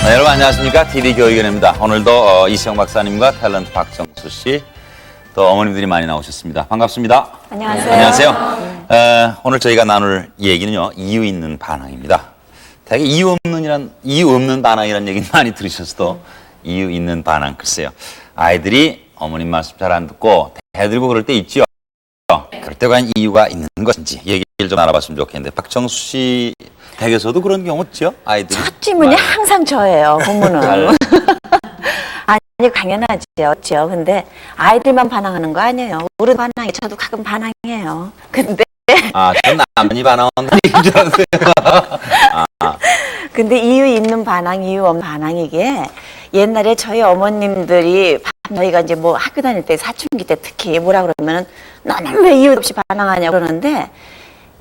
여러분 안녕하십니까? TV교육원입니다. 오늘도 이시영 박사님과 탤런트 박정수 씨, 또 어머님들이 많이 나오셨습니다. 반갑습니다. 안녕하세요. 안녕하세요. 오늘 저희가 나눌 얘기는요, 이유 있는 반항입니다. 되게 이유 없는 반항이라는 얘기는 많이 들으셨어도 이유 있는 반항, 글쎄요. 아이들이 어머님 말씀 잘 안 듣고 대들고 그럴 때 있죠. 그럴 때 과연 이유가 있는 것인지 얘기를 좀 알아봤으면 좋겠는데, 박정수 씨 댁에서도 그런 경우 있죠? 아이들이. 첫 질문이 항상 저예요, 부모는. 아니, 당연하죠. 근데 아이들만 반항하는 거 아니에요. 우리 반항이, 저도 가끔 반항해요. 근데. 전 남편이 반항한다는 얘기인 줄 알았어요. 근데 이유 있는 반항, 이유 없는 반항, 이게 옛날에 저희 어머님들이 저희가 이제 뭐 학교 다닐 때, 사춘기 때 특히 뭐라 그러면은 너는 왜 이유 없이 반항하냐고 그러는데,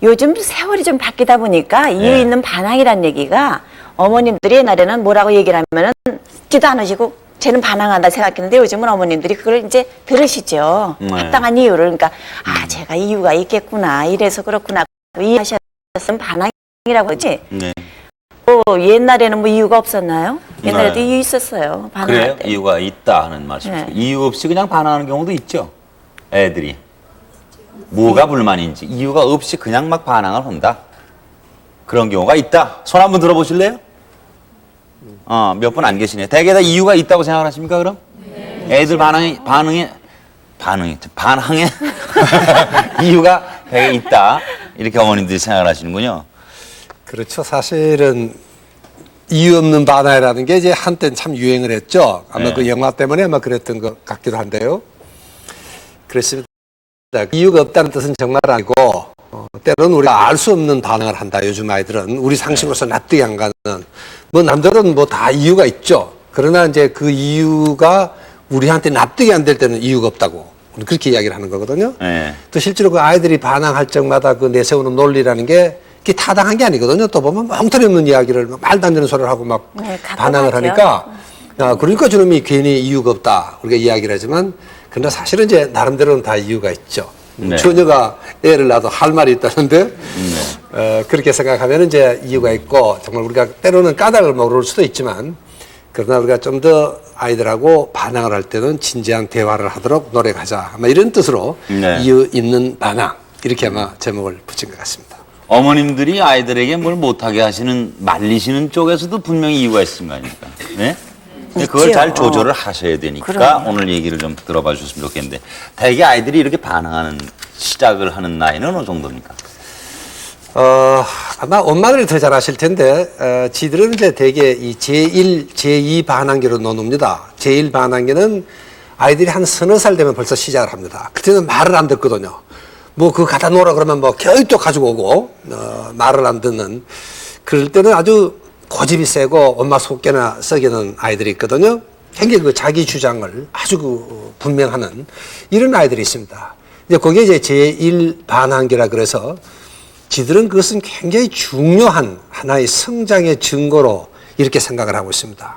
요즘 세월이 좀 바뀌다 보니까 이유 있는 반항이란 얘기가 어머님들이 옛날에는 뭐라고 얘기를 하면은 듣지도 않으시고 쟤는 반항한다 생각했는데, 요즘은 어머님들이 그걸 이제 들으시죠. 합당한 이유를. 그러니까 제가 이유가 있겠구나, 이래서 그렇구나 이해하셨으면 반항이라고 하지. 네. 옛날에는 뭐 이유가 없었나요? 옛날에도 이유 있었어요. 반항할 그래요? 때. 이유가 있다 하는 말씀이죠. 네. 이유 없이 그냥 반항하는 경우도 있죠. 애들이. 뭐가 불만인지 이유가 없이 그냥 막 반항을 한다. 그런 경우가 있다. 손 한번 들어보실래요? 몇 분 안 계시네요. 대개 다 이유가 있다고 생각하십니까, 그럼? 네. 애들 반항에 이유가 되게 있다. 이렇게 어머님들이 생각을 하시는군요. 그렇죠. 사실은 이유 없는 반항이라는 게 이제 한때는 참 유행을 했죠. 아마 네. 그 영화 때문에 아마 그랬던 것 같기도 한데요. 그렇습니다. 이유가 없다는 뜻은 정말 아니고, 때로는 우리가 알 수 없는 반응을 한다. 요즘 아이들은 우리 상식으로서 납득이 안 가는, 뭐 남들은 뭐 다 이유가 있죠. 그러나 이제 그 이유가 우리한테 납득이 안 될 때는 이유가 없다고 그렇게 이야기를 하는 거거든요. 네. 또 실제로 그 아이들이 반항할 적마다 그 내세우는 논리라는 게 그게 타당한 게 아니거든요. 또 보면 엉터리 없는 이야기를 막 말도 안 되는 소리를 하고 막 반항을 하니까, 그러니까 저놈이 괜히 이유가 없다 우리가 이야기를 하지만, 근데 사실은 이제 나름대로는 다 이유가 있죠. 네. 처녀가 애를 낳아도 할 말이 있다는데, 그렇게 생각하면 이제 이유가 있고, 정말 우리가 때로는 까닭을 모를 수도 있지만, 그러나 우리가 좀 더 아이들하고 반항을 할 때는 진지한 대화를 하도록 노력하자. 아마 이런 뜻으로 네. 이유 있는 반항, 이렇게 아마 제목을 붙인 것 같습니다. 어머님들이 아이들에게 뭘 못하게 하시는, 말리시는 쪽에서도 분명히 이유가 있는 거 아닙니까? 네? 그걸 있지요. 잘 조절을 하셔야 되니까 그럼요. 오늘 얘기를 좀 들어봐 주셨으면 좋겠는데, 대개 아이들이 이렇게 반항하는, 시작을 하는 나이는 어느 정도입니까? 아마 엄마들이 더 잘 아실 텐데, 지들은 이제 대개 이 제1, 제2 반항기로 나눕니다. 제1 반항기는 아이들이 한 서너 살 되면 벌써 시작을 합니다. 그때는 말을 안 듣거든요. 뭐 그거 갖다 놓으라 그러면 뭐 겨우또 가지고 오고, 말을 안 듣는. 그럴 때는 아주 고집이 세고 엄마 속개나 썩이는 아이들이 있거든요. 굉장히 그 자기 주장을 아주 그 분명하는 이런 아이들이 있습니다. 이제 그게 이제 제1 반항기라 그래서 지들은 그것은 굉장히 중요한 하나의 성장의 증거로 이렇게 생각을 하고 있습니다.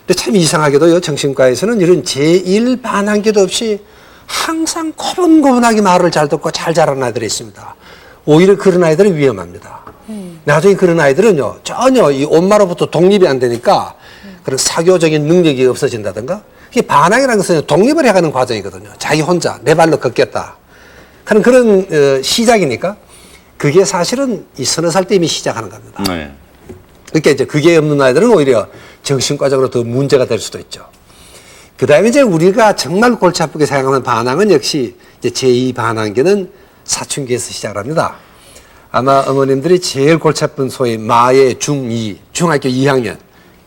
근데 참 이상하게도요, 정신과에서는 이런 제1 반항기도 없이 항상 고분고분하게 말을 잘 듣고 잘 자라는 아이들이 있습니다. 오히려 그런 아이들은 위험합니다. 나중에 그런 아이들은요, 전혀 이 엄마로부터 독립이 안 되니까 그런 사교적인 능력이 없어진다든가, 이게 반항이라는 것은 독립을 해가는 과정이거든요. 자기 혼자 내 발로 걷겠다 하는 그런 시작이니까, 그게 사실은 이 서너 살 때 이미 시작하는 겁니다. 네. 그러니까 이제 그게 없는 아이들은 오히려 정신과적으로 더 문제가 될 수도 있죠. 그 다음에 이제 우리가 정말 골치 아프게 생각하는 반항은 역시 이제 제2 반항기는 사춘기에서 시작을 합니다. 아마 어머님들이 제일 골치 아픈 소위 마의 중2, 중학교 2학년,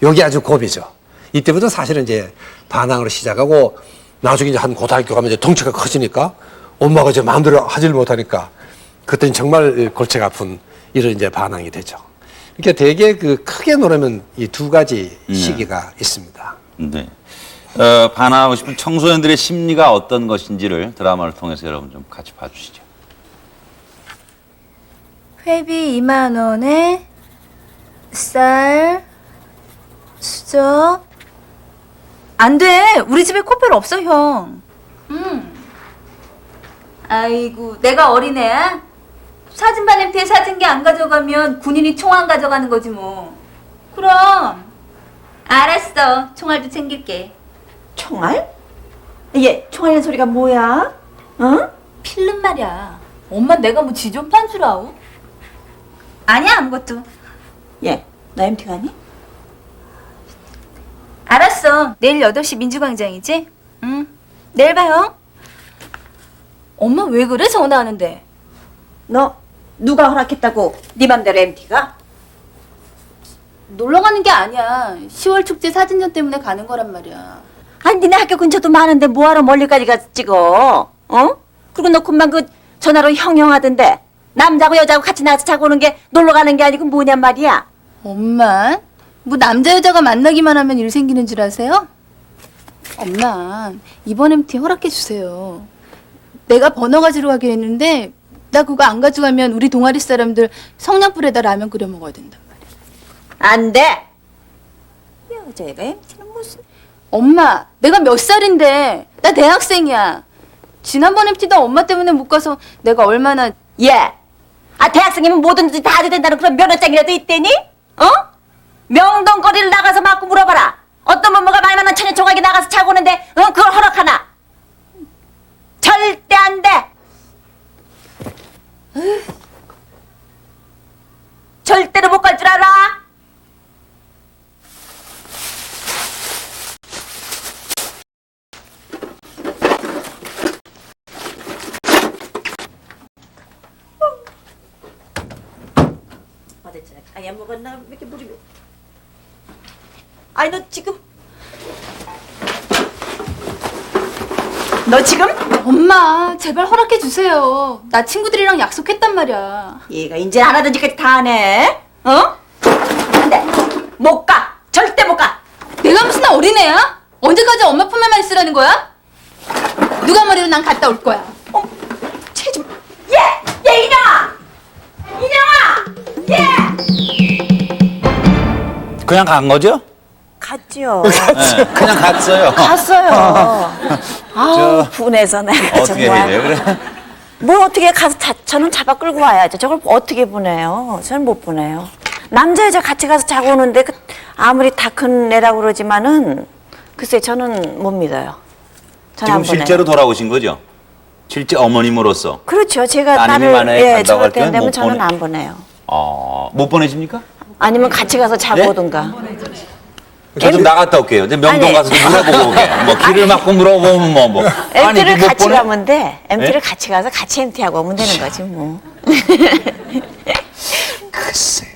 여기 아주 고비죠. 이때부터 사실은 이제 반항으로 시작하고, 나중에 이제 한 고등학교 가면 이제 덩치가 커지니까 엄마가 이제 마음대로 하질 못하니까, 그때는 정말 골치가 아픈 이런 이제 반항이 되죠. 그러니까 되게 그 크게 놓으면 이 두 가지 시기가 있습니다. 네. 반항하고 싶은 청소년들의 심리가 어떤 것인지를 드라마를 통해서 여러분 좀 같이 봐주시죠. 회비 2만 원에 쌀, 수저. 안 돼. 우리 집에 코펠 없어, 형. 아이고, 내가 어린애야? 사진반 엠티에 사진기 안 가져가면 군인이 총 안 가져가는 거지 뭐. 그럼 알았어. 총알도 챙길게. 총알? 얘 총알이라는 소리가 뭐야? 어? 필름 말이야. 엄마 내가 뭐 지존판 줄 아우? 아니야 아무것도. 얘, 너 MT 가니? 알았어. 내일 8시 민주광장이지? 응. 내일 봐요. 엄마 왜 그래 전화하는데? 너 누가 허락했다고 네 맘대로 MT가? 놀러 가는 게 아니야. 10월 축제 사진전 때문에 가는 거란 말이야. 아니 니네 학교 근처도 많은데 뭐하러 멀리까지 가서 찍어? 어? 그리고 너 금방 그 전화로 형형하던데 남자고 여자고 같이 나가서 자고 오는 게 놀러 가는 게 아니고 뭐냔 말이야. 엄마, 뭐 남자 여자가 만나기만 하면 일 생기는 줄 아세요? 엄마, 이번 MT 허락해 주세요. 내가 번호 가지러 가기로 했는데 나 그거 안 가져가면 우리 동아리 사람들 성냥불에다 라면 끓여 먹어야 된단 말이야. 안 돼. 여자애가 MT는 무슨? 엄마, 내가 몇 살인데 나 대학생이야. 지난번 MT도 엄마 때문에 못 가서 내가 얼마나 예. 아 대학생이면 뭐든지 다 해도 된다는 그런 면허장이라도 있대니? 어? 명동거리를 나가서 맞고 물어봐라. 어떤 엄마가 말만한 처녀 총각이 나가서 자고 오는데 그걸 허락하나? 절대 안 돼. 절대로 못 갈 줄 알아? 아야 먹었나? 왜 이렇게 물이 아니 너 지금 엄마, 제발 허락해 주세요. 나 친구들이랑 약속했단 말이야. 얘가 이제 안 하던 짓까지 다 하네. 어? 안 돼. 못 가. 절대 못 가. 내가 무슨 어린애야? 언제까지 엄마 품에만 있으라는 거야? 누가 말해도 난 갔다 올 거야. 체좀. 얘 인형아. 얘. 그냥 간 거죠? 갔죠. 네, 그냥 갔어요. 갔어요. 아우 분해서 내가 어떻게 정말. 해야 돼요? 그래? 뭘 어떻게 가서 저는 잡아 끌고 와야죠. 저걸 어떻게 보내요? 저는 못 보내요. 남자 여자 같이 가서 자고 오는데 아무리 다 큰 애라고 그러지만은 글쎄 저는 못 믿어요. 저는 지금 안 보내요. 실제로 돌아오신 거죠? 실제 어머님으로서. 그렇죠. 제가 따님이 딸을 만약에 간다고 저럴 할 때는 때 되면 못 저는 보내- 안 보내요. 못 보내십니까? 아니면 같이 가서 자고 네? 오든가. 저 좀 나갔다 올게요. 이제 명동 아니. 가서 좀 물어보고 오게. 뭐 길을 막고 물어보면 뭐. MT를 이거 못 같이 보내? 가면 돼. MT를 네? 같이 가서 같이 MT하고 오면 되는 거지 뭐. 글쎄요.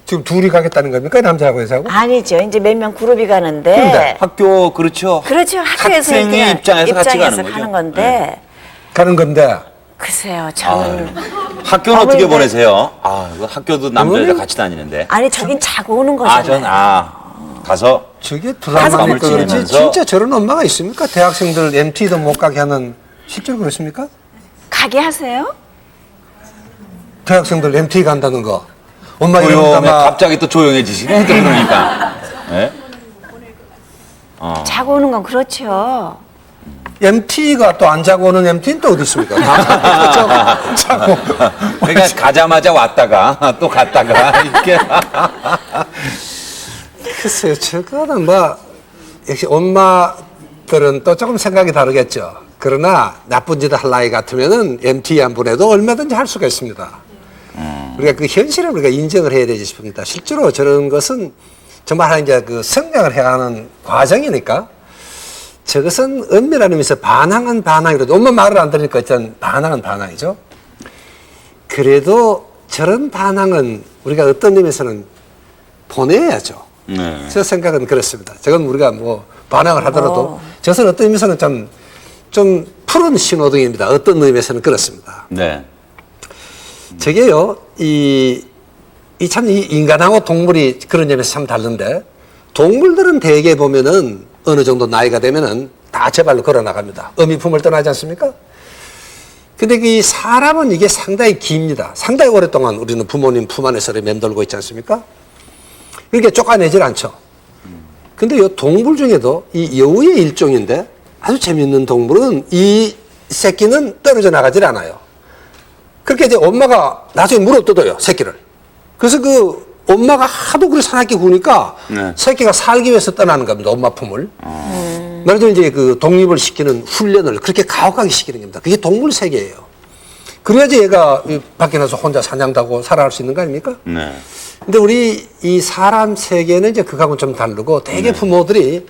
지금 둘이 가겠다는 겁니까? 남자하고 여자하고? 아니죠. 이제 몇 명 그룹이 가는데. 그런데 학교 그렇죠. 그렇죠. 학교에서 학생의 이제 입장에서 같이 가는 거죠. 가는 건데. 가는 건데 글쎄요. 저는 학교는 어떻게 어머니들- 보내세요? 이거 학교도 남자 여자 어머니? 같이 다니는데. 아니 저긴 자고 오는 거잖아요. 가서 저게 가서 드라마니까 그렇지 지내면서- 진짜 저런 엄마가 있습니까? 대학생들 MT도 못 가게 하는 실제로 그렇습니까? 가게 하세요? 대학생들 MT 간다는 거 엄마 조용해. 이러면 아마 갑자기 또 조용해지시네. 또 그러니까. 네? 자고 오는 건 그렇죠. MT가 또 안 자고 오는 MT는 또 어디 있습니까? 다 자고 그러니까 가자마자 왔다가 또 갔다가 이렇게. 글쎄요, 저거는 뭐 역시 엄마들은 또 조금 생각이 다르겠죠. 그러나 나쁜 짓을 할 나이 같으면은 MT 안 보내도 얼마든지 할 수가 있습니다. 우리가 그 현실을 우리가 인정을 해야 되지 싶습니다. 실제로 저런 것은 정말 이제 그 성장을 해야 하는 과정이니까 저것은 엄밀한 의미에서 반항은 반항이라도 엄마 말을 안 들으니까 일단 반항은 반항이죠. 그래도 저런 반항은 우리가 어떤 의미에서는 보내야죠. 네. 제 생각은 그렇습니다. 저건 우리가 뭐 반항을 하더라도 저것은 어떤 의미에서는 좀 푸른 신호등입니다. 어떤 의미에서는 그렇습니다. 네. 저게요, 이 인간하고 동물이 그런 점에서 참 다른데, 동물들은 대개 보면은 어느 정도 나이가 되면은 다 제 발로 걸어 나갑니다. 어미 품을 떠나지 않습니까? 근데 이 사람은 이게 상당히 깁니다. 상당히 오랫동안 우리는 부모님 품 안에서 맴돌고 있지 않습니까? 그렇게 쫓아내질 않죠. 근데 이 동물 중에도 이 여우의 일종인데 아주 재밌는 동물은 이 새끼는 떨어져 나가질 않아요. 그렇게 이제 엄마가 나중에 물어뜯어요, 새끼를. 그래서 그 엄마가 하도 그걸 사납게 구니까 네. 새끼가 살기 위해서 떠나는 겁니다. 엄마 품을. 말하자면 이제 그 독립을 시키는 훈련을 그렇게 가혹하게 시키는 겁니다. 그게 동물 세계예요. 그래야지 얘가 밖에 나서 혼자 사냥도 하고 살아갈 수 있는 거 아닙니까? 네. 근데 우리 이 사람 세계는 이제 그거하고는 좀 다르고 대개 부모들이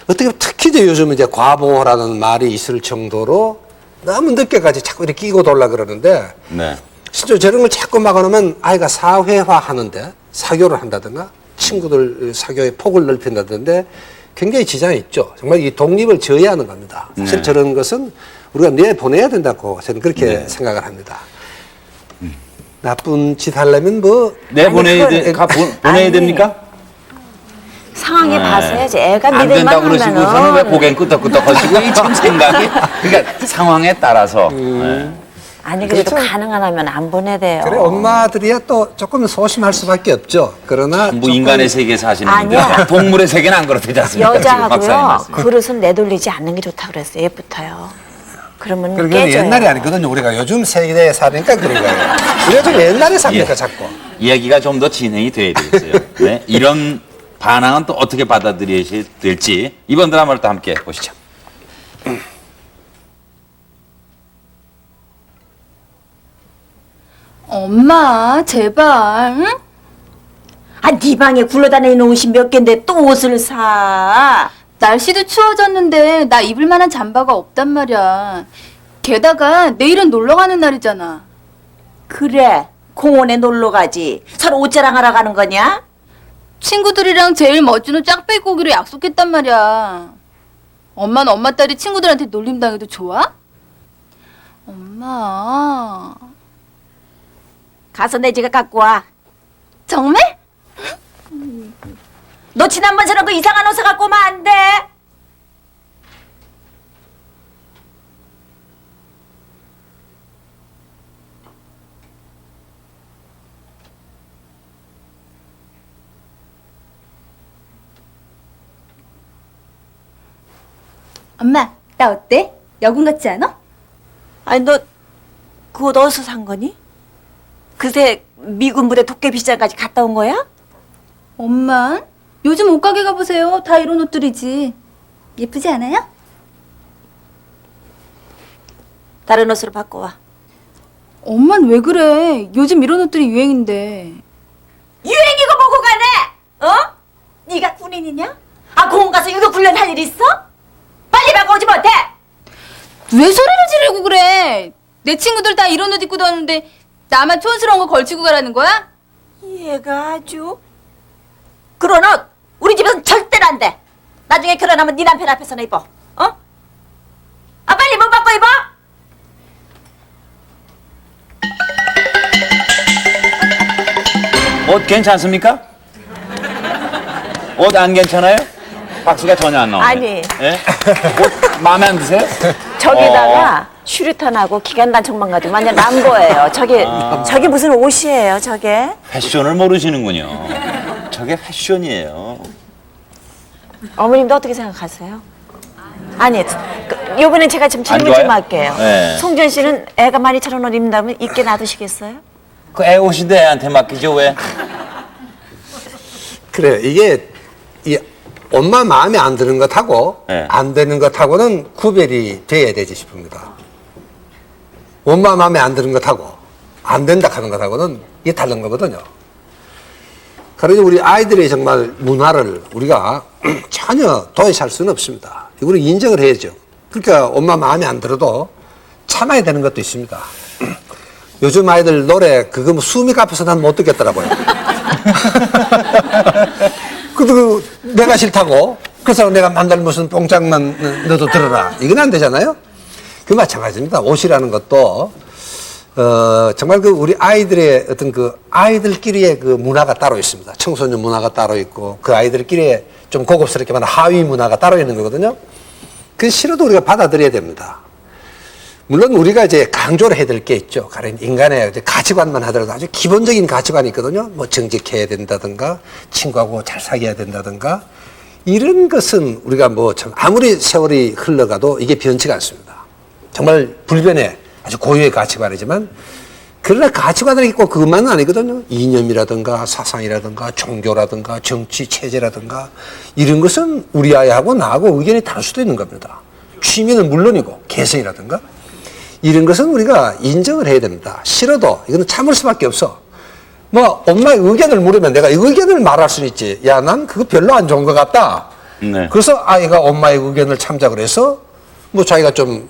어떻게 보면 특히 이제 요즘 이제 과보호라는 말이 있을 정도로 너무 늦게까지 자꾸 이렇게 끼고 돌라 그러는데 네. 실제 저런 걸 자꾸 막아놓으면 아이가 사회화 하는데 사교를 한다든가 친구들 사교의 폭을 넓힌다던데 굉장히 지장이 있죠. 정말 이 독립을 저해하는 겁니다. 사실 네. 저런 것은 우리가 내보내야 된다고 저는 그렇게 네. 생각을 합니다. 나쁜 짓 하려면 뭐 내보내야 아니, 보내야 아니. 됩니까? 상황에 네. 봐서 해야지. 애가 안 믿을만 된다고 그러시고서는 왜 하면은. 고개 끄덕끄덕 하시고 이 참 생각이 그러니까 상황에 따라서 네. 아니 그래도 그렇죠. 가능하면 안 보내대요. 그래 엄마들이야 또 조금 소심할 수밖에 없죠. 그러나 뭐 조금 인간의 세계에 사시는 아니야. 분들 동물의 세계는 안 그렇다지 않습니까? 지금 박사님 여자하고요 말씀. 그릇은 내돌리지 않는 게 좋다고 그랬어요. 예부터요. 그러면 그게 깨져요. 옛날이 아니거든요. 우리가 요즘 세대에 사니까 그런 거예요. 우리가 좀 옛날에 삽니까 예. 자꾸. 이야기가 좀 더 진행이 돼야 되겠어요. 네. 이런 반항은 또 어떻게 받아들여야 될지 이번 드라마를 또 함께 보시죠. 엄마, 제발, 응? 아, 네 방에 굴러다니는 옷이 몇 갠데 또 옷을 사. 날씨도 추워졌는데 나 입을 만한 잠바가 없단 말이야. 게다가 내일은 놀러 가는 날이잖아. 그래, 공원에 놀러 가지. 서로 옷 자랑하러 가는 거냐? 친구들이랑 제일 멋진 옷 짝 빼고 오기로 약속했단 말이야. 엄마는 엄마 딸이 친구들한테 놀림당해도 좋아? 엄마. 가서 내 지갑 갖고 와. 정말? 너 지난번처럼 그 이상한 옷을 갖고 오면 안 돼. 엄마, 나 어때? 여군 같지 않아? 아니, 너 그 옷 어디서 산 거니? 그새 미군 부대 도깨비시장까지 갔다 온 거야? 엄마, 요즘 옷가게 가보세요. 다 이런 옷들이지. 예쁘지 않아요? 다른 옷으로 바꿔 와. 엄만 왜 그래? 요즘 이런 옷들이 유행인데. 유행이고 뭐고 가네? 어? 네가 군인이냐? 아, 공원 가서 유교 훈련할 일 있어? 빨리 바꿔오지 못해? 왜 소리를 지르고 그래? 내 친구들 다 이런 옷 입고 다니는데 나만 촌스러운 거 걸치고 가라는 거야? 얘가 아주 그런 옷 우리 집에서는 절대로 안 돼. 나중에 결혼하면 네 남편 앞에서나 입어. 어? 아, 빨리 문 바꿔 입어. 옷 괜찮습니까? 옷 안 괜찮아요? 박수가 전혀 안 나오네요. 아니. 예? 옷 마음에 안 드세요? 저기다가 슈리탄하고 기관단총만 가지고 완전 람보예요. 저게 무슨 옷이에요, 저게? 패션을 모르시는군요. 저게 패션이에요. 어머님도 어떻게 생각하세요? 아니, 요번엔 제가 좀 질문 좋아요? 좀 할게요. 네. 송전 씨는 애가 많이 저런 옷 입는다면 입게 놔두시겠어요? 그 애 옷인데 애한테 맡기죠 왜? 그래 이게 이 엄마 마음에 안 드는 것하고 네. 안 되는 것하고는 구별이 돼야 되지 싶습니다. 엄마 마음에 안 드는 것하고 안 된다 하는 것하고는 이게 다른 거거든요. 그러니 우리 아이들의 정말 문화를 우리가 전혀 도외시할 수는 없습니다. 이거를 인정을 해야죠. 그러니까 엄마 마음에 안 들어도 참아야 되는 것도 있습니다. 요즘 아이들 노래 그거 뭐 숨이 가빠서 난 못 듣겠더라고요. 그래도 내가 싫다고 그래서 내가 만날 무슨 뽕짝만 너도 들어라 이건 안 되잖아요. 그 마찬가지입니다. 옷이라는 것도 정말 그 우리 아이들의 어떤 그 아이들끼리의 그 문화가 따로 있습니다. 청소년 문화가 따로 있고 그 아이들끼리의 좀 고급스럽게 말하는 하위 문화가 따로 있는 거거든요. 그건 싫어도 우리가 받아들여야 됩니다. 물론 우리가 이제 강조를 해야 될 게 있죠. 가령 인간의 이제 가치관만 하더라도 아주 기본적인 가치관이 있거든요. 뭐 정직해야 된다든가, 친구하고 잘 사귀어야 된다든가, 이런 것은 우리가 뭐 참 아무리 세월이 흘러가도 이게 변치가 않습니다. 정말 불변의 아주 고유의 가치관이지만 그러나 가치관이 꼭 그것만은 아니거든요. 이념이라든가 사상이라든가 종교라든가 정치 체제라든가 이런 것은 우리 아이하고 나하고 의견이 다를 수도 있는 겁니다. 취미는 물론이고 개성이라든가 이런 것은 우리가 인정을 해야 됩니다. 싫어도 이거는 참을 수밖에 없어. 뭐 엄마의 의견을 물으면 내가 이 의견을 말할 수는 있지. 야, 난 그거 별로 안 좋은 것 같다. 네. 그래서 아이가 엄마의 의견을 참작을 해서 뭐 자기가 좀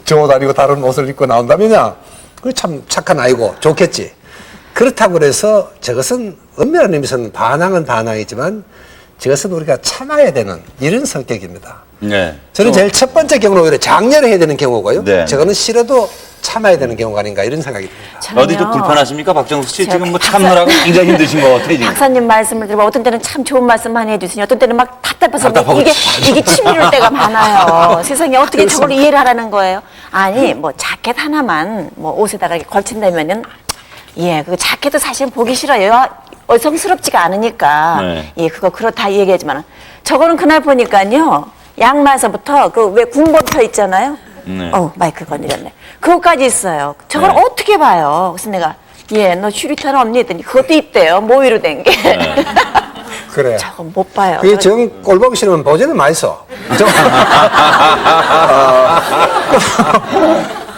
저어 다니고 다른 옷을 입고 나온다면야 그 참 착한 아이고 좋겠지. 그렇다고 그래서 저것은 엄밀한 의미에서는 반항은 반항이지만 저것은 우리가 참아야 되는 이런 성격입니다. 네. 저는 제일 첫 번째 경우는 오히려 장려를 해야 되는 경우고요. 네. 저거는 싫어도 참아야 되는 경우가 아닌가 이런 생각이 듭니다. 저는요, 어디 좀 불편하십니까? 박정숙 씨 제가 지금 뭐 참느라고 굉장히 힘드신 것 같아요, 지금. 박사님 말씀을 들으면 어떤 때는 참 좋은 말씀 많이 해주시니 어떤 때는 막 답답해서 답답하고 이게 치밀을 때가 많아요. 세상에 어떻게 저걸 이해를 하라는 거예요? 아니 뭐 자켓 하나만 뭐 옷에다가 이렇게 걸친다면은 예, 그 자켓도 사실 보기 싫어요. 여성스럽지가 않으니까 네. 예, 그거 그렇다 얘기하지만 저거는 그날 보니까요 양말서부터 그 왜 군번 펴 있잖아요. 네. 마이크 건드렸네. 그거까지 있어요. 저걸 네. 어떻게 봐요? 그래서 내가 예, 너 슈리탄 없니? 했더니 그것도 있대요. 모의로 된 게. 그래. 저거 못 봐요. 그게 정 꼴보기 싫으면 보지는 마이소.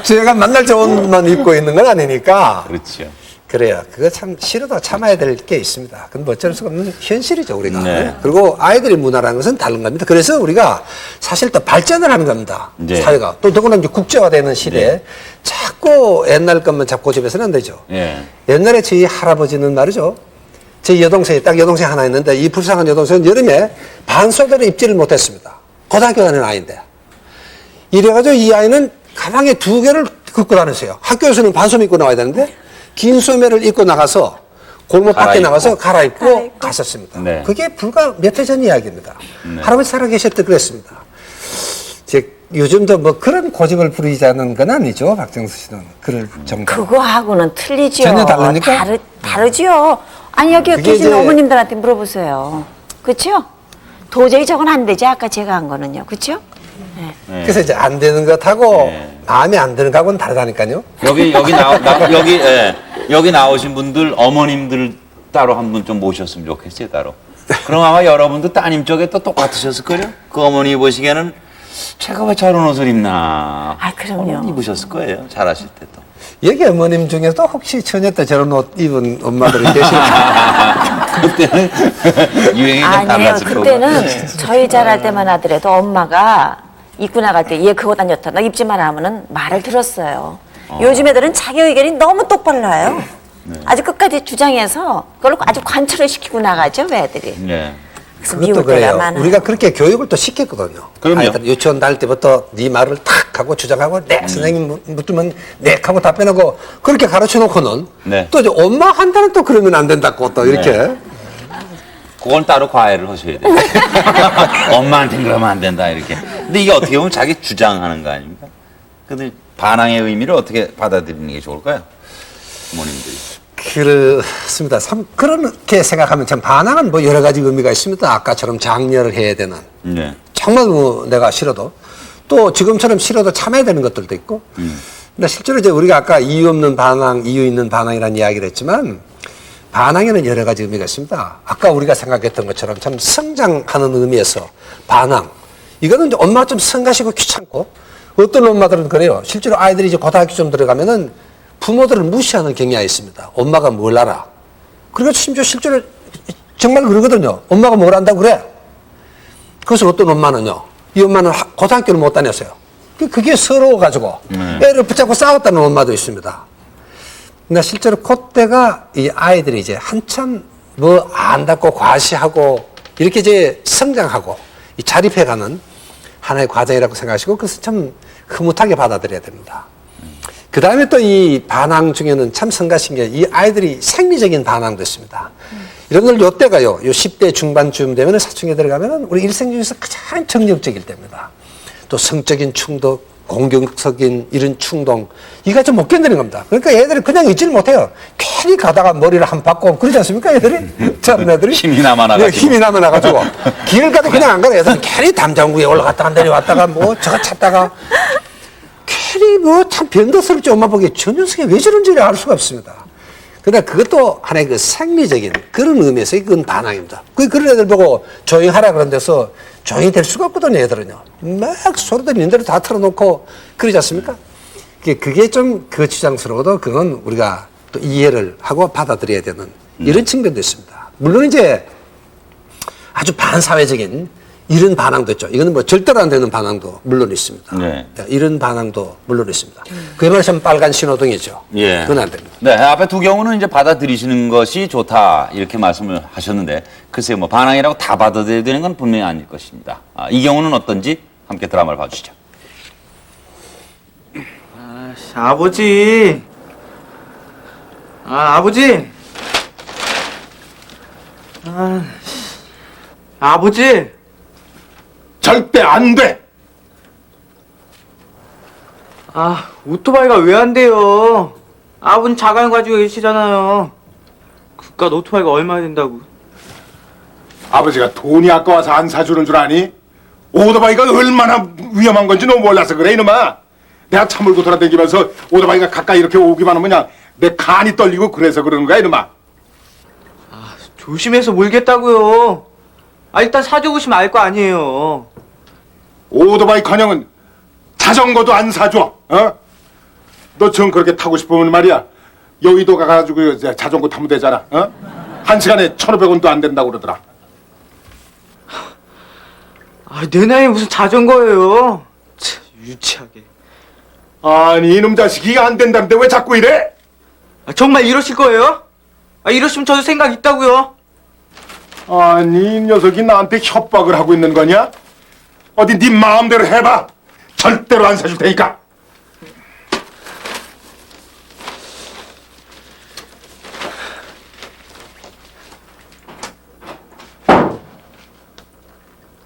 제가 만날 저 옷만 입고 있는 건 아니니까. 그렇죠. 그래요. 그거 참 싫어도 참아야 될 게 있습니다. 그건 뭐 어쩔 수가 없는 현실이죠, 우리가. 네. 그리고 아이들의 문화라는 것은 다른 겁니다. 그래서 우리가 사실 또 발전을 하는 겁니다. 네. 사회가. 또 더구나 이제 국제화되는 시대에 네. 자꾸 옛날 것만 잡고 고집해서는 안 되죠. 예. 옛날에 저희 할아버지는 말이죠. 제 여동생이 딱 여동생 하나 있는데 이 불쌍한 여동생은 여름에 반소대를 입지를 못했습니다. 고등학교 다니는 아이인데. 이래가지고 이 아이는 가방에 2개를 긋고 다녔어요. 학교에서는 반소매 입고 나와야 되는데 긴 소매를 입고 나가서 골목 밖에 갈아입고. 나가서 갈아입고 갈아입고. 갔었습니다. 네. 그게 불과 몇 해 전 이야기입니다. 네. 할아버지 살아계실 때 그랬습니다. 요즘도 뭐 그런 고집을 부리자는 건 아니죠. 박정수 씨는. 그럴 정도. 그거하고는 틀리죠. 전혀 다릅니까? 다르죠. 아니 여기 그게 계신 이제- 어머님들한테 물어보세요. 그렇죠? 도저히 저건 안 되지. 아까 제가 한 거는요. 그렇죠? 네. 네. 그래서 이제 안 되는 것하고 네. 마음에 안 드는 것하고는 다르다니까요. 여기 나오신 분들 어머님들 따로 한 분 좀 모셨으면 좋겠어요, 따로. 그럼 아마 여러분도 따님 쪽에 또 똑같으셨을걸요? 그 어머니 보시기에는 제가 왜 저런 옷을 입나? 아, 그럼요. 어머니 입으셨을 거예요, 잘하실 때 또. 여기 어머님 중에도 혹시 처녀 때 저런 옷 입은 엄마들이 계실까요? 그때는 유행이 좀 아니에요. 달랐을 거고. 그때는 저희 자랄 때만 하더라도 엄마가 입고 나갈 때 얘 그거 다녔다. 나 입지 마라 하면은 말을 들었어요. 요즘 애들은 자기 의견이 너무 똑발라요. 아주 끝까지 주장해서 그걸 아주 관철을 시키고 나가죠, 애들이. 네. 그래서 그것도 미울 때가 그래요. 많아요. 우리가 그렇게 교육을 또 시켰거든요. 그럼요. 아이들 유치원 다닐 때부터 네 말을 탁 하고 주장하고 네 선생님 묻으면 네 하고 답변하고 그렇게 가르쳐 놓고는 네. 또 이제 엄마 한다는 또 그러면 안 된다고 또 이렇게 네. 그건 따로 과외를 하셔야 돼요. 엄마한테는 그러면 안 된다, 이렇게. 근데 이게 어떻게 보면 자기 주장하는 거 아닙니까? 근데 반항의 의미를 어떻게 받아들이는 게 좋을까요? 부모님들이. 그렇습니다. 참 그렇게 생각하면 참 반항은 뭐 여러 가지 의미가 있습니다. 아까처럼 장려를 해야 되는 네. 정말 뭐 내가 싫어도 또 지금처럼 싫어도 참아야 되는 것들도 있고 근데 실제로 이제 우리가 아까 이유 없는 반항, 이유 있는 반항이라는 이야기를 했지만 반항에는 여러 가지 의미가 있습니다. 아까 우리가 생각했던 것처럼 참 성장하는 의미에서 반항. 이거는 이제 엄마가 좀 성가시고 귀찮고 어떤 엄마들은 그래요. 실제로 아이들이 이제 고등학교 좀 들어가면은 부모들을 무시하는 경향이 있습니다. 엄마가 뭘 알아. 그리고 심지어 실제로 정말 그러거든요. 엄마가 뭘 안다고 그래. 그래서 어떤 엄마는요. 이 엄마는 고등학교를 못 다녔어요. 그게 서러워가지고 애를 붙잡고 싸웠다는 엄마도 있습니다. 근데 실제로 그때가 이 아이들이 이제 한참 뭐 안다고 과시하고 이렇게 이제 성장하고 이 자립해가는 하나의 과정이라고 생각하시고 그래서 참 흐뭇하게 받아들여야 됩니다. 그 다음에 또 이 반항 중에는 참 성가신 게 이 아이들이 생리적인 반항도 있습니다. 여러분들 요때가요, 요 10대 중반쯤 되면 사춘기에 들어가면은 우리 일생 중에서 가장 정력적일 때입니다. 또 성적인 충동, 공격적인 이런 충동, 이거 좀 못 견디는 겁니다. 그러니까 애들이 그냥 있지를 못해요. 괜히 가다가 머리를 한 바꿔 그러지 않습니까, 애들이? 젊은 애들이? 힘이 남아나가지고. 네, 힘이 남아나가지고. 길 가도 그냥 안 가요. 애들은 괜히 담장구에 올라갔다가 내려왔다가 뭐 저거 찾다가 괜히 뭐 참 변덕스럽지 엄마 보기에 저 녀석이 왜 저런지 알 수가 없습니다. 그러나 그것도 하나의 그 생리적인 그런 의미에서 그건 반항입니다. 그런 애들 보고 조용히 하라 그런 데서 조용히 될 수가 없거든요, 애들은요. 막 소리들 있는 대로 다 틀어놓고 그러지 않습니까? 그게 좀 거추장스러워도 그건 우리가 또 이해를 하고 받아들여야 되는 이런 측면도 있습니다. 물론 이제 아주 반사회적인 이런 반항도 있죠. 이거는 뭐 절대로 안 되는 반항도 물론 있습니다. 네. 이런 반항도 물론 있습니다. 그에 말하면 빨간 신호등이죠. 예. 그건 안 됩니다. 네, 앞에 두 경우는 이제 받아들이시는 것이 좋다 이렇게 말씀을 하셨는데 글쎄요, 뭐 반항이라고 다 받아들여야 되는 건 분명히 아닐 것입니다. 이 경우는 어떤지 함께 드라마를 봐주시죠. 아버지. 아버지. 아버지. 절대 안 돼. 오토바이가 왜 안 돼요? 아버님 자갈 가지고 계시잖아요. 그깟 오토바이가 얼마나 된다고. 아버지가 돈이 아까워서 안 사주는 줄 아니? 오토바이가 얼마나 위험한 건지 너 몰라서 그래 이놈아. 내가 차 몰고 돌아다니면서 오토바이가 가까이 이렇게 오기만 하면 그냥 내 간이 떨리고 그래서 그러는 거야 이놈아. 조심해서 몰겠다고요. 일단 사줘보시면 알 거 아니에요. 오토바이 커녕은 자전거도 안 사줘. 어? 너 전 그렇게 타고 싶으면 말이야 여의도 가가지고 이제 자전거 타면 되잖아. 어? 1시간에 1,500원도 안 된다고 그러더라. 내 나이에 무슨 자전거예요. 참, 유치하게. 아니 이놈 자식이 안 된다는데 왜 자꾸 이래? 정말 이러실 거예요? 이러시면 저도 생각 있다고요. 아니 이 녀석이 나한테 협박을 하고 있는 거냐? 어디 네 마음대로 해봐. 절대로 안 사줄 테니까.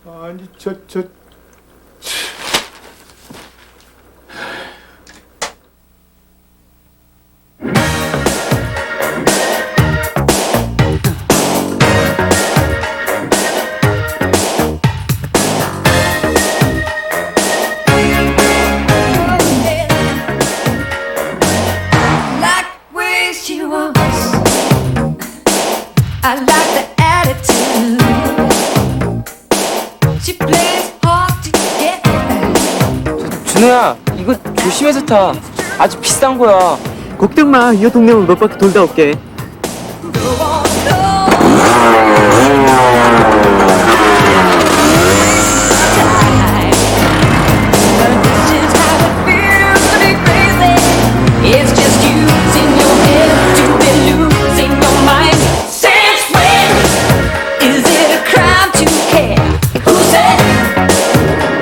아니 저 Like where she was. I like the attitude. She plays hard to get. 준호야, 이거 조심해서 타. 아주 비싼 거야. 걱정 마. 이 동네만 몇 바퀴 돌다 올게. It's just using your head to be losing your mind. Since when is it a crime to care? Who said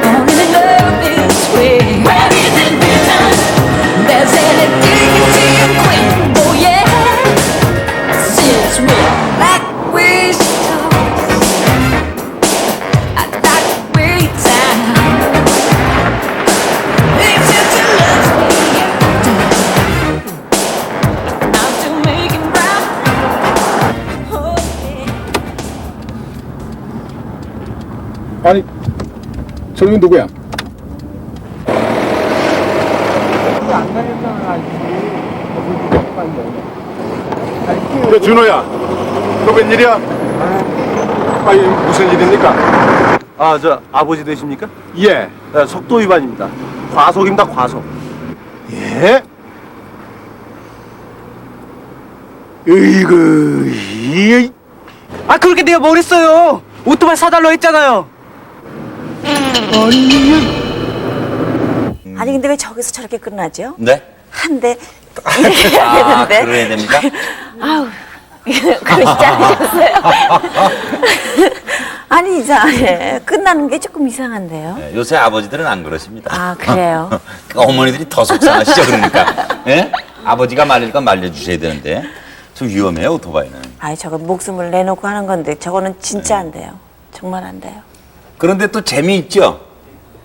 falling in love this way? Where is it written there's any dignity in queen? Oh yeah. Since when, like where she talks, I like where you sound. It's just a love me. I'm still making ground. Oh yeah. 아니 저기 누구야? 그래 준호야 너 웬일이야? 아니 무슨 일입니까? 저 아버지 되십니까? 예. 네, 속도 위반입니다. 과속입니다, 과속. 예? 으이구 이 그렇게 내가 뭘 했어요? 오토바이 사달라고 했잖아요. 아니 근데 왜 저기서 저렇게 끝나죠? 네? 한 대 이렇게 해야 되는데. 그래야 됩니까? 아우 그러시지 않으셨어요? 아니 이상해. 끝나는 게 조금 이상한데요. 네, 요새 아버지들은 안 그러십니다. 아 그래요? 어머니들이 더 속상하시죠, 그러니까. 예? 아버지가 말릴 건 말려주셔야 되는데 좀 위험해요, 오토바이는. 아니 저거 목숨을 내놓고 하는 건데 저거는 진짜 안 돼요. 정말 안 돼요. 그런데 또 재미있죠?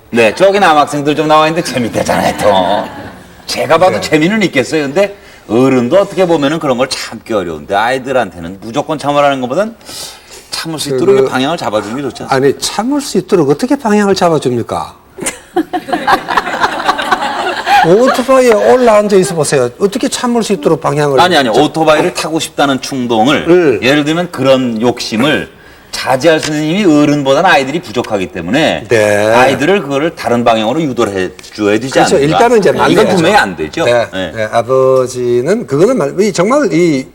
네, 저기 남학생들 좀 나와 있는데 재밌대잖아요, 또. 제가 봐도 재미는 있겠어요. 근데 어른도 어떻게 보면은 그런 걸 참기 어려운데 아이들한테는 무조건 참으라는 것보단 참을 수 있도록 그- 방향을 잡아주는 게 좋지 않습니까? 아니 참을 수 있도록 어떻게 방향을 잡아줍니까? 오토바이에 올라앉아 있어 보세요. 어떻게 참을 수 있도록 방향을. 아니 오토바이를 타고 싶다는 충동을 예를 들면 그런 욕심을 자제할 수 있는 힘이 어른보다는 아이들이 부족하기 때문에 네. 아이들을 그거를 다른 방향으로 유도를 해줘야 되지 그렇죠. 않을까? 일단은 이제 이건 말려야죠. 분명히 안 되죠. 네. 네. 네. 아버지는 그거는 정말 이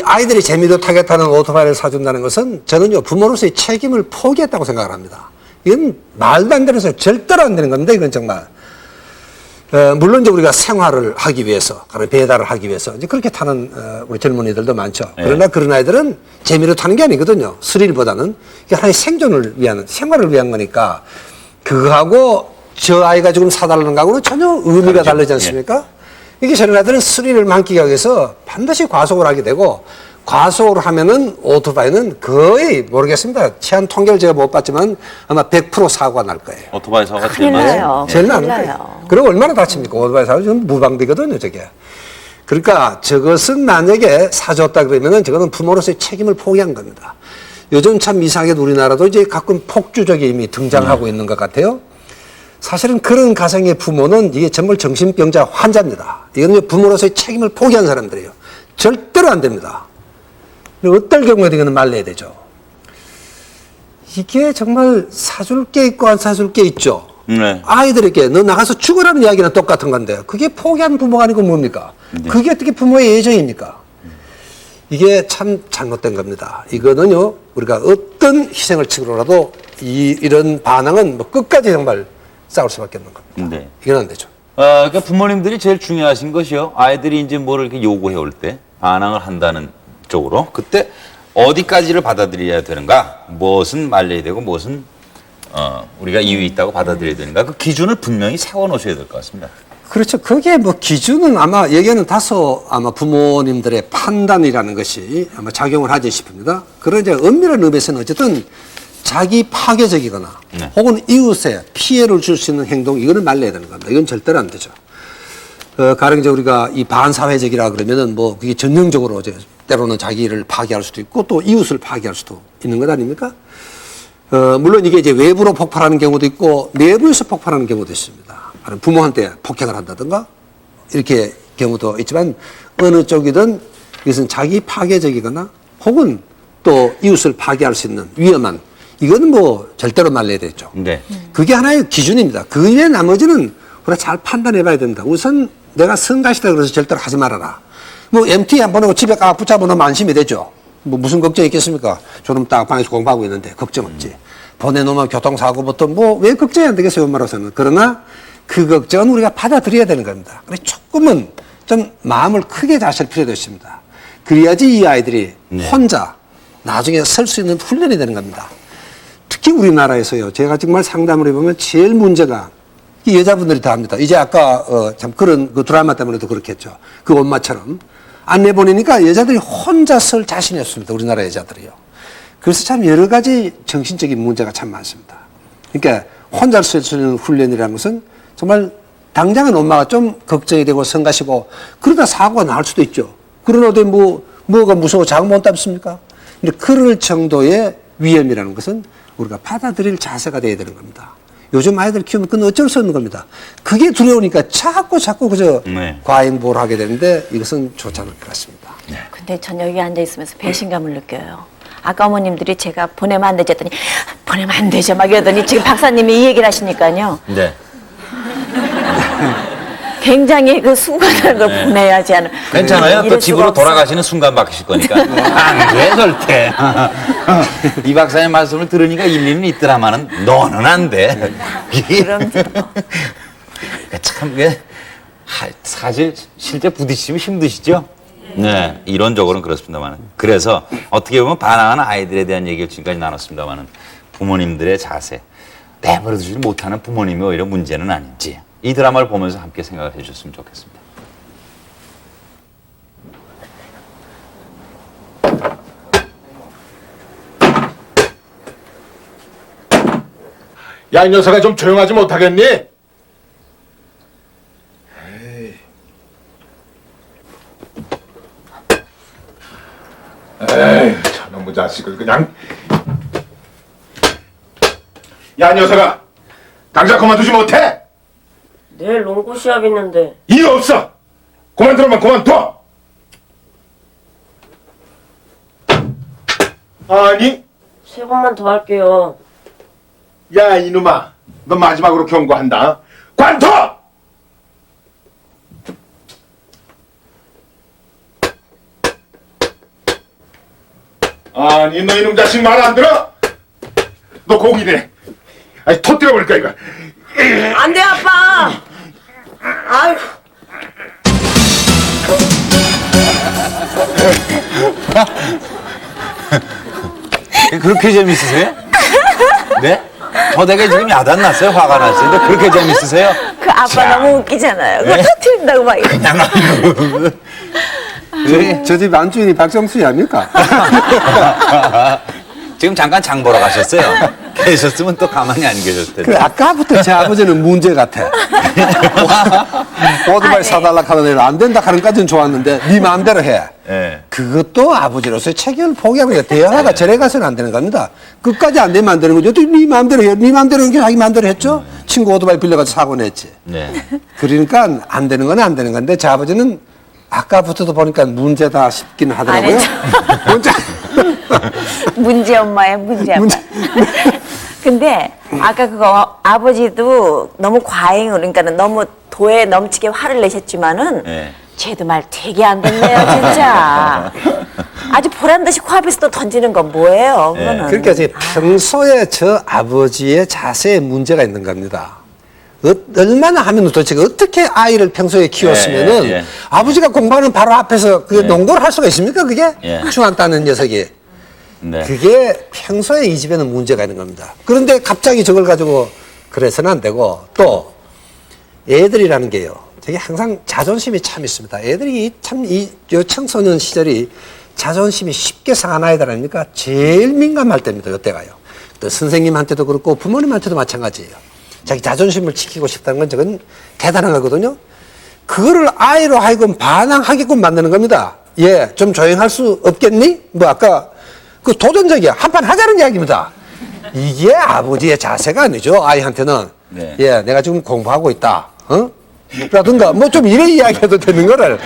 아이들이 재미도 타겠다는 오토바이를 사준다는 것은 저는요 부모로서의 책임을 포기했다고 생각을 합니다. 이건 말도 안 되는 소리, 절대로 안 되는 건데 이건 정말. 물론 이제 우리가 생활을 하기 위해서, 배달을 하기 위해서 이제 그렇게 타는 우리 젊은이들도 많죠. 그러나 그런 아이들은 재미로 타는 게 아니거든요. 스릴보다는 이게 하나의 생존을 위한, 생활을 위한 거니까 그거하고 저 아이가 지금 사달라는 거하고는 전혀 의미가 다르지 않습니까? 이게 저런 아이들은 스릴을 만끽하기 위해서 반드시 과속을 하게 되고 과속을 하면은 오토바이는 거의 모르겠습니다. 치안 통계를 제가 못 봤지만 아마 100% 사고가 날 거예요. 오토바이 사고가 큰일 제일 많아요. 나요. 제일 큰일 나는 나요. 거예요. 그리고 얼마나 다칩니까? 오토바이 사고 지금 무방비거든요, 저게. 그러니까 저것은 만약에 사줬다 그러면은 저거는 부모로서의 책임을 포기한 겁니다. 요즘 참 이상하게도 우리나라도 이제 가끔 폭주족이 이미 등장하고 있는 것 같아요. 사실은 그런 가정의 부모는 이게 정말 정신병자 환자입니다. 이거는 부모로서의 책임을 포기한 사람들이에요. 절대로 안 됩니다. 어떨 경우에도 이거는 말려야 되죠. 이게 정말 사줄 게 있고 안 사줄 게 있죠. 네. 아이들에게 너 나가서 죽으라는 이야기는 똑같은 건데 그게 포기한 부모가 아니고 뭡니까? 그게 어떻게 부모의 예정입니까? 이게 참 잘못된 겁니다. 이거는요 우리가 어떤 희생을 치고라도 이런 반응은 뭐 끝까지 정말 싸울 수밖에 없는 겁니다. 네. 이건 안 되죠. 그러니까 부모님들이 제일 중요하신 것이요. 아이들이 이제 뭐를 이렇게 요구해 올 때 반항을 한다는 쪽으로 그때 어디까지를 받아들여야 되는가, 무엇은 말려야 되고 무엇은 우리가 이유 있다고 받아들여야 되는가, 그 기준을 분명히 세워 놓으셔야 될 것 같습니다. 그렇죠. 그게 뭐 기준은 아마 여기에는 다소 아마 부모님들의 판단이라는 것이 아마 작용을 하지 싶습니다. 그런 이제 엄밀한 의미에서는 어쨌든 자기 파괴적이거나 네. 혹은 이웃에 피해를 줄 수 있는 행동 이거는 말려야 되는 겁니다. 이건 절대로 안 되죠. 가령 이제 우리가 이 반사회적이라 그러면은 뭐 그게 전형적으로 이제 때로는 자기를 파괴할 수도 있고 또 이웃을 파괴할 수도 있는 것 아닙니까? 물론 이게 이제 외부로 폭발하는 경우도 있고 내부에서 폭발하는 경우도 있습니다. 부모한테 폭행을 한다든가 이렇게 경우도 있지만 어느 쪽이든 이것은 자기 파괴적이거나 혹은 또 이웃을 파괴할 수 있는 위험한 이거는 뭐 절대로 말려야 되죠. 네. 그게 하나의 기준입니다. 그 외에 나머지는 우리가 잘 판단해 봐야 된다. 우선 내가 성가시다 그래서 절대로 하지 말아라. 뭐 MT 한 번 하고 집에 가 붙잡아 놓으면 안심이 되죠. 뭐 무슨 걱정이 있겠습니까? 저놈 딱 방에서 공부하고 있는데 걱정 없지. 보내놓으면 교통사고부터 뭐 왜 걱정이 안 되겠어요, 엄마로서는. 그러나 그 걱정은 우리가 받아들여야 되는 겁니다. 그래서 조금은 좀 마음을 크게 다실 필요도 있습니다. 그래야지 이 아이들이 혼자 나중에 설 수 있는 훈련이 되는 겁니다. 특히 우리나라에서요. 제가 정말 상담을 해보면 제일 문제가 이 여자분들이 다 합니다. 이제 아까 참 그런 그 드라마 때문에도 그렇겠죠. 그 엄마처럼 안내 보내니까 여자들이 혼자 설 자신이 없습니다. 우리나라 여자들이요. 그래서 참 여러 가지 정신적인 문제가 참 많습니다. 그러니까 혼자 설 수 있는 훈련이라는 것은 정말 당장은 엄마가 좀 걱정이 되고 성가시고 그러다 사고가 날 수도 있죠. 그러는데 뭐가 무서워 자고 못 담습니까? 근데 그럴 정도의 위험이라는 것은 우리가 받아들일 자세가 돼야 되는 겁니다. 요즘 아이들 키우면 그건 어쩔 수 없는 겁니다. 그게 두려우니까 자꾸 그저 네. 과잉보호를 하게 되는데 이것은 좋지 않을 것 같습니다. 근데 전 여기 앉아 있으면서 배신감을 느껴요. 아까 어머님들이 제가 보내면 안 되지 했더니 보내면 안 되죠 막 이러더니 지금 박사님이 이 얘기를 하시니까요. 네. 굉장히 그 순간을 걸 보내야지 하는. 괜찮아요. 또 이럴 집으로 수가 없어요. 돌아가시는 순간 바뀌실 거니까. 안 돼, 절대. 이 박사님 말씀을 들으니까 일리는 있더라마는 너는 안 돼. 그럼요. 참, 이게 사실 실제 부딪히면 힘드시죠? 네, 이론적으로는 그렇습니다만. 그래서 어떻게 보면 반항하는 아이들에 대한 얘기를 지금까지 나눴습니다만 부모님들의 자세, 내버려두지 못하는 부모님이 오히려 문제는 아닌지 이 드라마를 보면서 함께 생각을 해주셨으면 좋겠습니다. 야, 이 녀석아 좀 조용하지 못하겠니? 에이, 저놈의 자식을 그냥. 야, 이 녀석아, 당장 그만두지 못해? 내일 농구 시합 있는데. 일 없어. 그만두라면 그만둬. 아니, 세 번만 더 할게요. 야 이놈아, 너 마지막으로 경고한다. 관둬. 아니 너 이놈 자식 말 안 들어? 너 공이네. 아니 터뜨려 버릴까 이거. 안 돼, 아빠! 아유. 그렇게 재밌으세요? 네? 저 되게 지금 야단났어요. 화가 났어요. 근데 그렇게 재밌으세요? 그 아빠 자. 너무 웃기잖아요. 그거 네. 터뜨린다고 막. 그냥 저 집 안주인이 박정수이 아닙니까? 지금 잠깐 장 보러 가셨어요. 계셨으면 또 가만히 안 계셨을 텐데. 그 아까부터 제 아버지는 문제 같아. 오토바이 사달라 하는 애는 안 된다 하는 까지는 좋았는데 네 마음대로 해. 예. 그것도 아버지로서의 체계를 포기하고 그냥 대화가 절에 가서는 안 되는 겁니다. 끝까지 안 되면 안 되는 거죠. 네 마음대로 해. 네 마음대로 하는 게 자기 마음대로 했죠. 친구 오토바이 빌려가서 사고 냈지. 네. 그러니까 안 되는 건 안 되는 건데 제 아버지는 아까부터도 보니까 문제다 싶기는 하더라고요. 문제. 문제 엄마의 문제 아빠. 근데 아까 그거 아버지도 너무 과잉으로 그러니까는 너무 도에 넘치게 화를 내셨지만은 네. 쟤도 말 되게 안 듣네요 진짜. 아주 보란 듯이 코앞에서 또 던지는 건 뭐예요? 그거는. 그러니까 이제 평소에 저 아버지의 자세에 문제가 있는 겁니다. 얼마나 하면 도대체 어떻게 아이를 평소에 키웠으면은 예. 아버지가 공부하는 바로 앞에서 그 농구를 할 수가 있습니까? 그게 예. 중학 따는 녀석이. 네. 그게 평소에 이 집에는 문제가 있는 겁니다. 그런데 갑자기 저걸 가지고 그래서는 안 되고 또 애들이라는 게요. 되게 항상 자존심이 참 있습니다. 애들이 참 요 청소년 시절이 자존심이 쉽게 상한 아이들 아닙니까? 제일 민감할 때입니다. 이때가요. 또 선생님한테도 그렇고 부모님한테도 마찬가지예요. 자기 자존심을 지키고 싶다는 건 저건 대단한 거거든요. 그거를 아이로 하여금 반항하게끔 만드는 겁니다. 예, 좀 조용할 수 없겠니? 뭐 아까 그 도전적이야. 한판 하자는 이야기입니다. 이게 아버지의 자세가 아니죠. 아이한테는. 네. 예, 내가 지금 공부하고 있다. 어? 라든가 뭐 좀 이래 이야기해도 되는 거를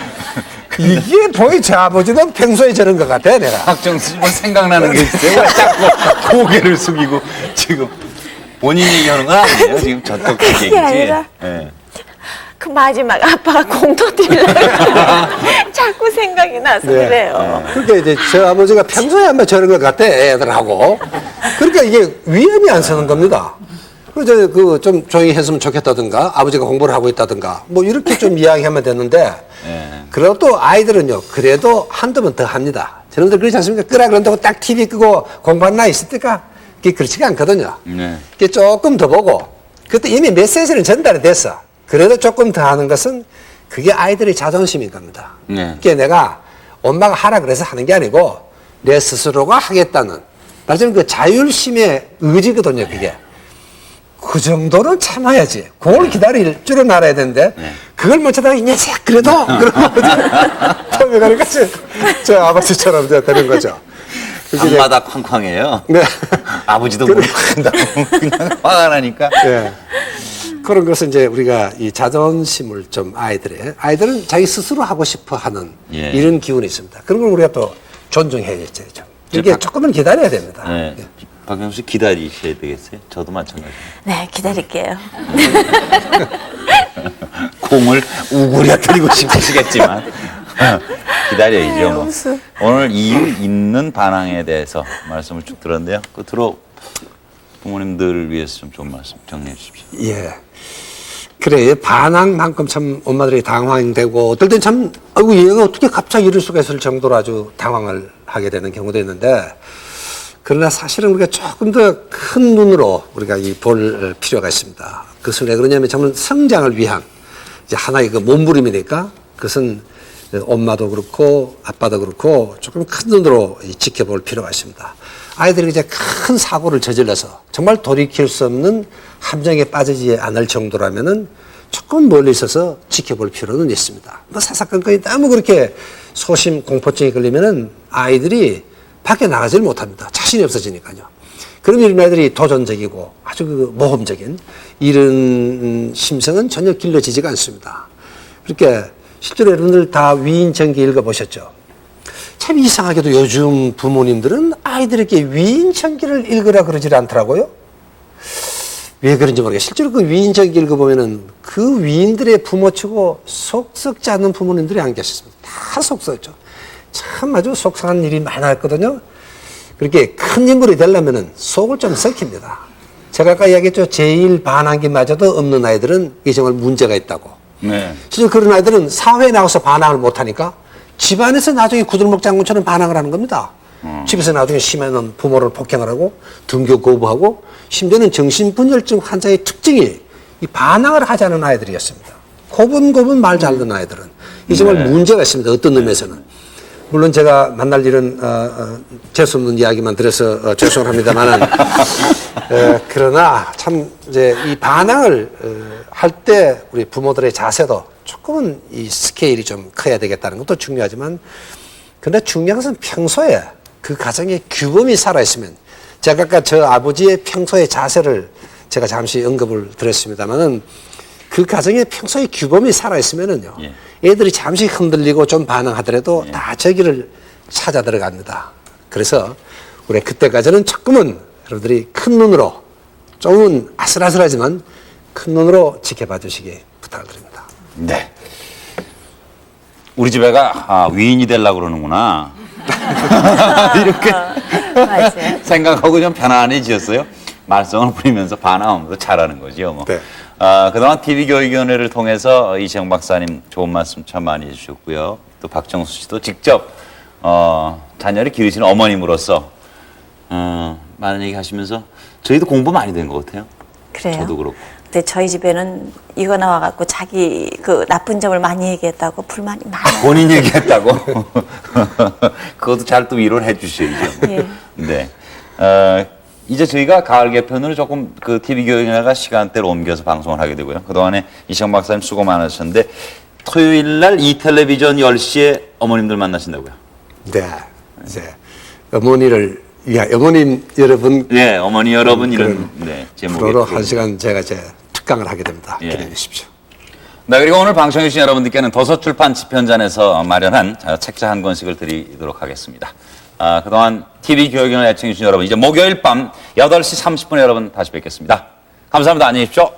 이게 보이 제 아버지는 평소에 저런 것 같아 내가. 박정수 뭐 생각나는 게 있어요? 왜 자꾸 고개를 숙이고 지금 본인 얘기하는 건 아니에요? 지금 저쪽 그게 얘기지. 아니라. 예. 그 마지막 아빠가 공 터뜨리려고 자꾸 생각이 나서 네. 그래요. 그러니까 이제 저 아버지가 평소에 한번 저런 것 같아 애들하고. 그러니까 이게 위험이 안 서는 겁니다. 그래서 좀 조용히 했으면 좋겠다든가 아버지가 공부를 하고 있다든가 뭐 이렇게 좀 이야기하면 되는데 예. 그래도 또 아이들은요 그래도 한두 번 더 합니다. 저놈들 그렇지 않습니까? 끄라 그런다고 딱 TV 끄고 공부하는 나이 있을 때가 그게 그렇지가 않거든요. 네. 그게 조금 더 보고 그때 이미 메시지는 전달이 됐어. 그래도 조금 더 하는 것은 그게 아이들의 자존심인 겁니다. 네. 그게 내가 엄마가 하라 그래서 하는 게 아니고 내 스스로가 하겠다는 말하자면 그 자율심의 의지거든요. 그게. 그 정도는 참아야지. 그걸 기다릴 줄은 알아야 되는데 그걸 못 찾다가 이 녀석 그래도 그런 거지. 처음에 가니까 저 아버지처럼 이제 되는 거죠. 그게 밤마다 쾅쾅해요. 네. 아버지도 못 한다고 그냥 화가 나니까. 예. 그런 것은 이제 우리가 이 자존심을 좀 아이들은 자기 스스로 하고 싶어 하는 예. 이런 기운이 있습니다. 그런 걸 우리가 또 존중해야죠. 이게 조금은 기다려야 됩니다. 네. 박영수 씨 기다리셔야 되겠어요? 저도 마찬가지예요. 네, 기다릴게요. 공을 우그려뜨리고 싶으시겠지만 기다려야죠. 뭐. 오늘 이유 있는 반항에 대해서 말씀을 쭉 들었는데요. 끝으로 부모님들을 위해서 좀 좋은 말씀 정리해 주십시오. 예. 그래, 반항만큼 참 엄마들이 당황되고, 어떨 땐 참, 아이고, 얘가 어떻게 갑자기 이럴 수가 있을 정도로 아주 당황을 하게 되는 경우도 있는데, 그러나 사실은 우리가 조금 더 큰 눈으로 우리가 볼 필요가 있습니다. 그것은 왜 그러냐면 정말 성장을 위한 이제 하나의 그 몸부림이니까 그것은 엄마도 그렇고 아빠도 그렇고 조금 큰 눈으로 지켜볼 필요가 있습니다. 아이들이 이제 큰 사고를 저질러서 정말 돌이킬 수 없는 함정에 빠지지 않을 정도라면은 조금 멀리 있어서 지켜볼 필요는 있습니다. 뭐 사사건건이 너무 그렇게 소심 공포증이 걸리면은 아이들이 밖에 나가질 못합니다. 자신이 없어지니까요. 그럼 이런 아이들이 도전적이고 아주 그 모험적인 이런 심성은 전혀 길러지지가 않습니다. 그렇게 실제로 여러분들 다 위인전기 읽어보셨죠? 참 이상하게도 요즘 부모님들은 아이들에게 위인전기를 읽으라 그러질 않더라고요. 왜 그런지 모르겠어요. 실제로 그 위인전기 읽어보면은 그 위인들의 부모치고 속 썩지 않는 부모님들이 안 계셨습니다. 다 속 썩죠. 참 아주 속상한 일이 많았거든요. 그렇게 큰 인물이 되려면은 속을 좀 썩힙니다. 제가 아까 이야기했죠. 제1반항기마저도 없는 아이들은 이게 정말 문제가 있다고. 네. 실제 그런 아이들은 사회에 나가서 반항을 못하니까 집안에서 나중에 구들목 장군처럼 반항을 하는 겁니다. 집에서 나중에 심하면 부모를 폭행을 하고 등교 거부하고 심지어는 정신분열증 환자의 특징이 이 반항을 하지 않은 아이들이었습니다. 고분고분 말 잘 듣는 아이들은. 이 정말 문제가 있습니다. 어떤 의미에서는. 물론 제가 만날 일은 재수없는 이야기만 드려서 죄송을 합니다만은 그러나 참 이제 이 반항을 할 때 우리 부모들의 자세도 조금은 이 스케일이 좀 커야 되겠다는 것도 중요하지만 근데 중요한 것은 평소에 그 가정의 규범이 살아있으면 제가 아까 저 아버지의 평소의 자세를 제가 잠시 언급을 드렸습니다만은 그 가정의 평소의 규범이 살아있으면은요 애들이 잠시 흔들리고 좀 반항하더라도 다 저 길을 찾아 들어갑니다. 그래서 우리 그때까지는 조금은 여러분들이 큰 눈으로 조금은 아슬아슬하지만 큰 눈으로 지켜봐 주시기 부탁을 드립니다. 네. 우리 집 애가 위인이 되려고 그러는구나. 이렇게 맞아요. 생각하고 좀 편안해지셨어요. 말썽을 부리면서 반항하면서 잘하는 거죠. 뭐. 네. 그동안 TV교육위원회를 통해서 이시영 박사님 좋은 말씀 참 많이 해주셨고요. 또 박정수 씨도 직접 자녀를 기르시는 어머님으로서 많은 얘기 하시면서 저희도 공부 많이 된 것 같아요. 그래요. 저도 그렇고. 근데 저희 집에는 이거 나와갖고 자기 그 나쁜 점을 많이 얘기했다고 불만이 많아요. 본인 얘기했다고? 그것도 잘 또 위로를 해주셔야죠. 예. 네. 이제 저희가 가을 개편으로 조금 그 TV교육위원회가 시간대를 옮겨서 방송을 하게 되고요. 그동안에 이시영 박사님 수고 많으셨는데 토요일 날 이 텔레비전 10시에 어머님들 만나신다고요? 네. 이제 어머니를 위하 어머님 여러분 네, 어머니 여러분 그런 이런 제목의 프로로 프로그램. 한 시간 제가 이제 특강을 하게 됩니다. 예. 기대해 주십시오. 네, 그리고 오늘 방청해주신 여러분들께는 도서출판 집현전에서 마련한 책자 한 권씩을 드리도록 하겠습니다. 그동안 TV교육위원회 애청해주신 여러분, 이제 목요일 밤 8시 30분에 여러분 다시 뵙겠습니다. 감사합니다. 안녕히 계십시오.